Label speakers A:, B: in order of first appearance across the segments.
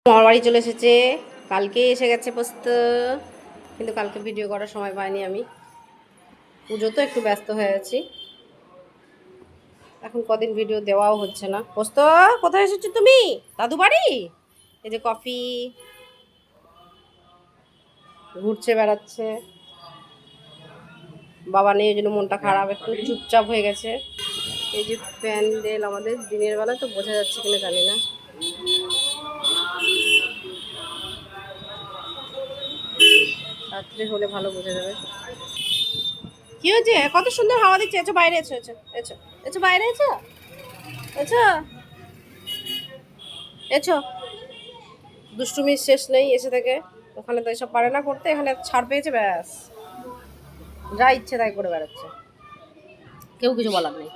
A: আমার বাড়ি চলে এসেছে, কালকে এসে গেছে পোস্ত, কিন্তু কালকে ভিডিও করার সময় পাইনি আমি। পুজো তো একটু ব্যস্ত হয়ে আছি, এখন কদিন ভিডিও দেওয়াও হচ্ছে না। পোস্ত কোথায় এসেছো তুমি? দাদু বাড়ি? এই যে কফি ঘুরছে বেড়াচ্ছে, বাবা নেই ওই জন্য মনটা খারাপ, একটু চুপচাপ হয়ে গেছে। এই যে প্যান্ডেল আমাদের দিনের বেলা তো বোঝা যাচ্ছে কিনা জানি না, রাত্রে হলে ভালো বোঝা যাবে। কি হয়েছে? কত সুন্দর হাওয়া দিচ্ছে। এসো বাইরে, এসো এসো এসো এসো বাইরে, এসো এসো এসো। দুষ্টুমির শেষ নেই এসে থেকে, ওখানে তো এসব পারে না করতে, এখানে ছাড় পেয়েছে ব্যাস, যা ইচ্ছে তাই করে বেড়াচ্ছে, কেউ কিছু বলার নেই।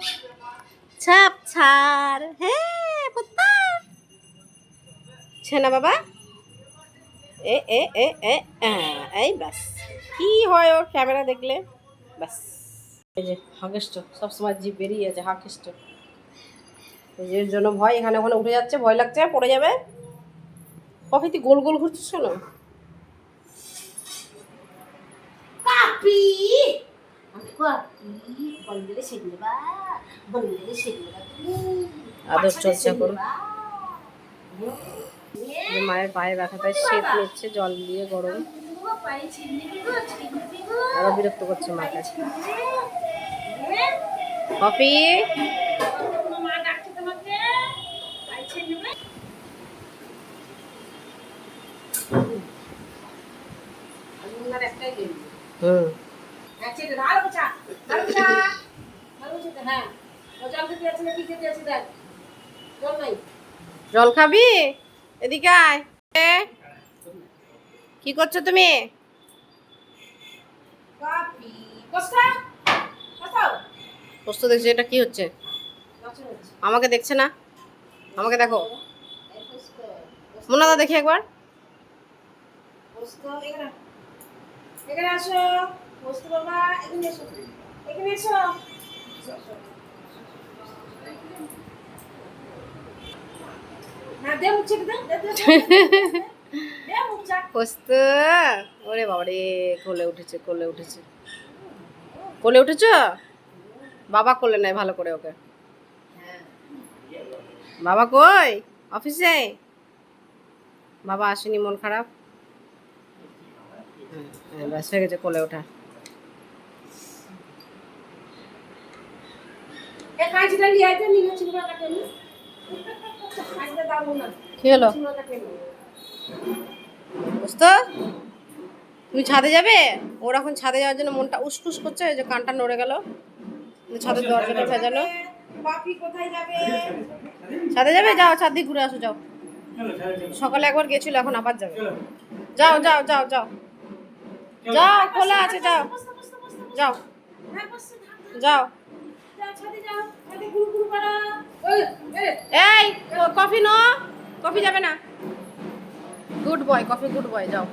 A: ছাপ ছাড়, হ্যাঁ পুত্তা ছেনা বাবা, এ এ এ এ এই ব্যাস। কি হয় ওর ক্যামেরা দেখলে ব্যাস। এই যে হাকেষ্ট, সবসময় জিভ বেরিয়ে আছে, হাকেষ্ট। এর জন্য ভয়, এখানে ওখানে উঠে যাচ্ছে, ভয় লাগছে পড়ে যাবে। কফি তুই গোল গোল ঘুরছিস কেন? আদর চর্চা করো। মায়ের পায়ে ব্যথাটায় সেট নিচ্ছে জল দিয়ে গরম, আরো বিরক্ত করছে মাকে। কফি জল খাবি? এদিকে আয়। কি করছো তুমি? পোস্ত দেখছি, এটা কি হচ্ছে? আমাকে দেখছে না, আমাকে দেখো। মোনাদা দেখি একবার। এখানে আসো পোস্ত বাবা, এখানে এসো, এখানে এসো। পোস্ত, ওরে বাবারে, কোলে উঠেছে, কোলে উঠেছে, কোলে উঠেছ? বাবা কোলে নাই ভালো করে ওকে। বাবা কই? অফিসে? বাবা আসেনি, মন খারাপ। ব্যাস হয়ে গেছে কোলে ওঠা। কি হলো? বুঝতো তুমি ছাদে যাবে? ওর এখন ছাদে যাওয়ার জন্য মনটা উসকুস করছে, যে কানটা নড়ে গেল, ছাদের দরজাটা ভেজানো। ছাদে যাবে? যাও, ছাদ দিয়ে ঘুরে আসো, যাও। সকালে একবার গেছিল, এখন আবার যাবে। যাও যাও যাও যাও যাও, খোলা আছে, যাও যাও যাও। এই কফি নো, কফি যাবে না। Good boy, coffee good boy, যাও।